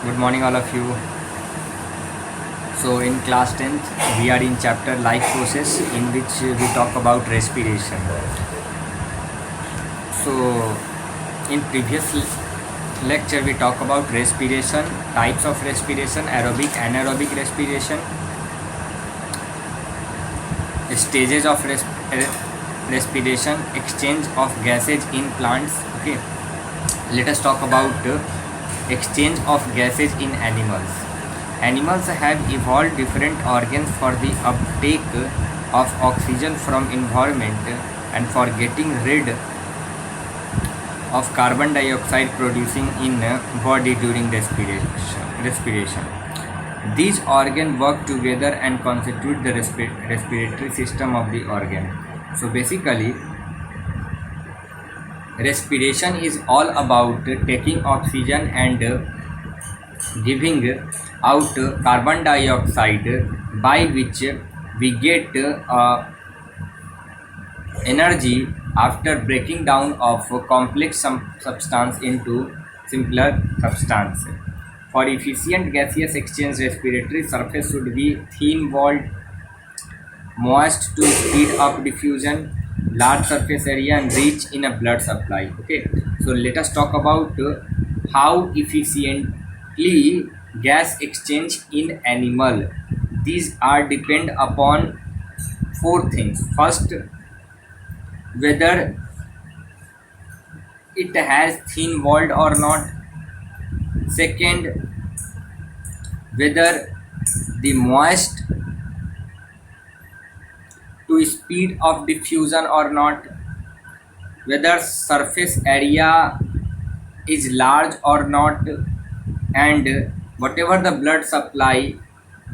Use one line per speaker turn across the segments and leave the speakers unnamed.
Good morning, all of you. So, in class 10th, we are in chapter life process in which we talk about respiration. So, in previous lecture, we talk about respiration, types of respiration, aerobic, anaerobic respiration, stages of respiration, exchange of gases in plants. Okay, let us talk about exchange of gases in animals. Animals have evolved different organs for the uptake of oxygen from environment and for getting rid of carbon dioxide producing in body during respiration. These organs work together and constitute the respiratory system of the organ. So basically, respiration is all about taking oxygen and giving out carbon dioxide, by which we get energy after breaking down of complex substance into simpler substance. For efficient gaseous exchange, respiratory surface should be thin walled, moist to speed up diffusion, large surface area, and rich in a blood supply. Okay, so let us talk about how efficiently gas exchange in animal. These are depend upon four things. First, whether it has thin walled or not. Second, whether the moist to speed of diffusion or not, whether surface area is large or not, and whatever the blood supply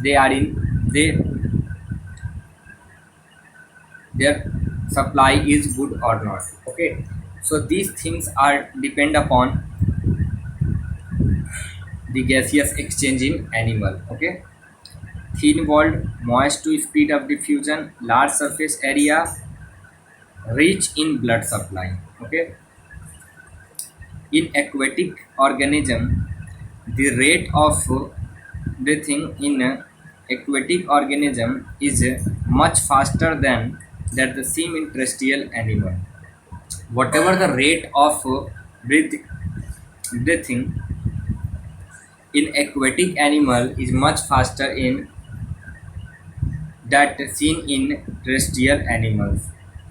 they are in, their supply is good or not. Okay, so these things are depend upon the gaseous exchange in animal. Okay, thin walled, moist to speed of diffusion, large surface area, rich in blood supply. Okay, in aquatic organism, the rate of breathing in aquatic organism is much faster than that the same in terrestrial animal. Whatever the rate of breathing in aquatic animal is much faster in that seen in terrestrial animals.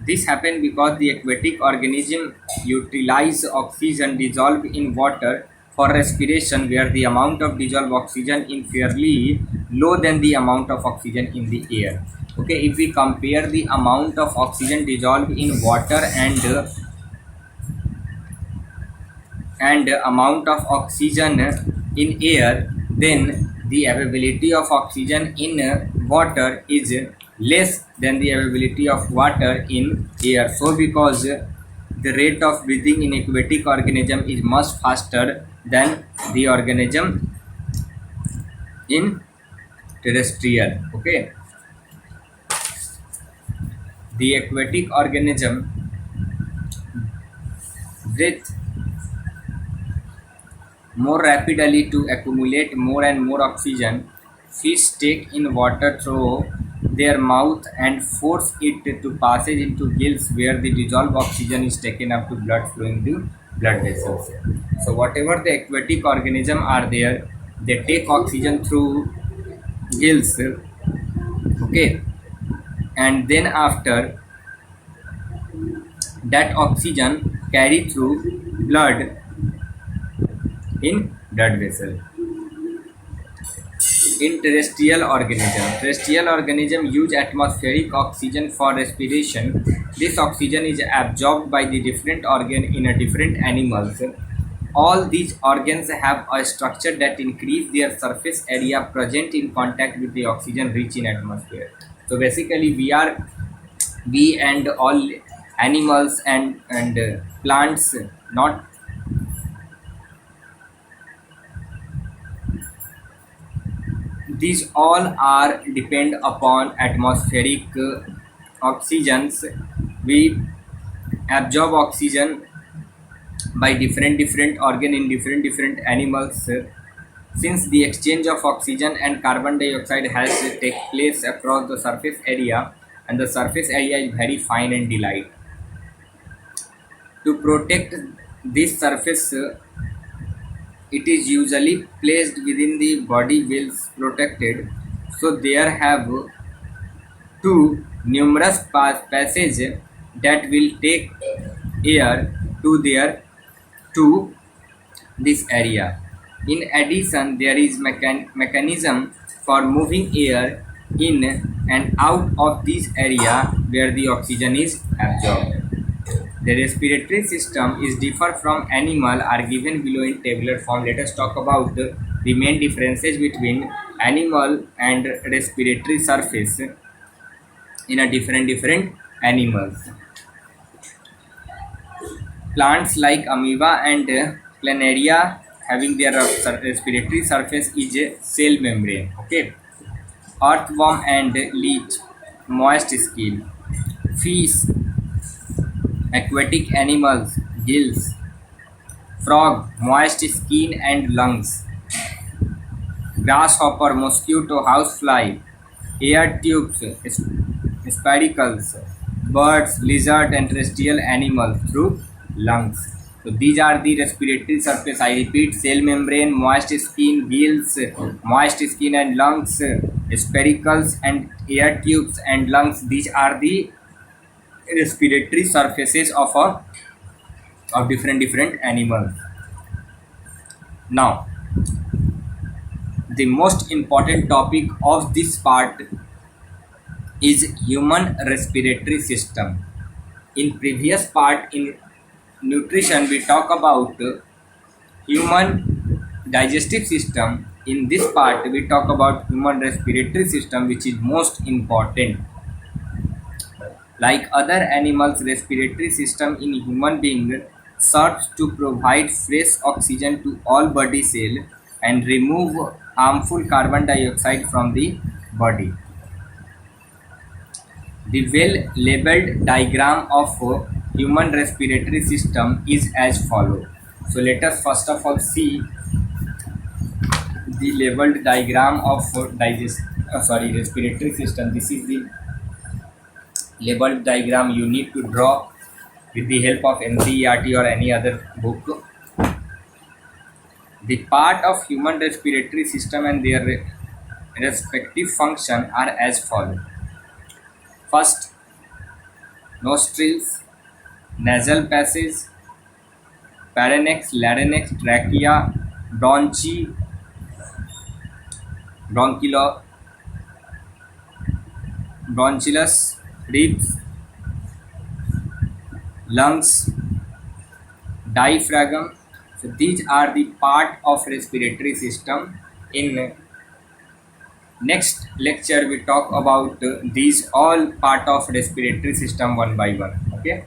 This happens because the aquatic organism utilize oxygen dissolved in water for respiration, where the amount of dissolved oxygen is fairly low than the amount of oxygen in the air. Okay, if we compare the amount of oxygen dissolved in water and amount of oxygen in air, then the availability of oxygen in water is less than the availability of water in air. So because the rate of breathing in aquatic organism is much faster than the organism in terrestrial. Okay, the aquatic organism breathe more rapidly to accumulate more and more oxygen. Fish take in water through their mouth and force it to passage into gills, where the dissolved oxygen is taken up to blood flowing to blood vessels. So whatever the aquatic organism are there, they take oxygen through gills. Okay, and then after that oxygen carry through blood in blood vessel. In terrestrial organism use atmospheric oxygen for respiration. This oxygen is absorbed by the different organ in a different animals. All these organs have a structure that increase their surface area present in contact with the oxygen rich in atmosphere. So basically, we and all animals and plants, not these all are depend upon atmospheric oxygens. We absorb oxygen by different organ in different animals. Since the exchange of oxygen and carbon dioxide has to take place across the surface area, and the surface area is very fine and light. To protect this surface, it is usually placed within the body well protected. So there have two numerous passages that will take air to their to this area. In addition, there is mechanism for moving air in and out of this area where the oxygen is absorbed. The respiratory system is different from animal are given below in tabular form. Let us talk about the main differences between animal and respiratory surface in a different animals. Plants like amoeba and planaria having their respiratory surface is a cell membrane. Okay. Earthworm and leech, moist skin. Fish, aquatic animals, gills. Frog, moist skin and lungs. Grasshopper, mosquito, housefly, air tubes, spiracles. Birds, lizard and terrestrial animals through lungs. So these are the respiratory surface. I repeat: cell membrane, moist skin, gills, moist skin and lungs, spiracles and air tubes and lungs. These are the respiratory surfaces of different animals. Now, the most important topic of this part is human respiratory system. In previous part in nutrition we talk about human digestive system. In this part we talk about human respiratory system, which is most important. Like other animals, respiratory system in human being serves to provide fresh oxygen to all body cell and remove harmful carbon dioxide from the body. The well labeled diagram of human respiratory system is as follows. So let us first of all see the labeled diagram of respiratory system. This is the labeled diagram you need to draw with the help of NCERT or any other book. The part of human respiratory system and their respective function are as follows. First, nostrils, nasal passage, pharynx, larynx, trachea, bronchi, bronchilus, ribs, lungs, diaphragm. So these are the part of respiratory system. In next lecture we talk about these all part of respiratory system one by one. Okay.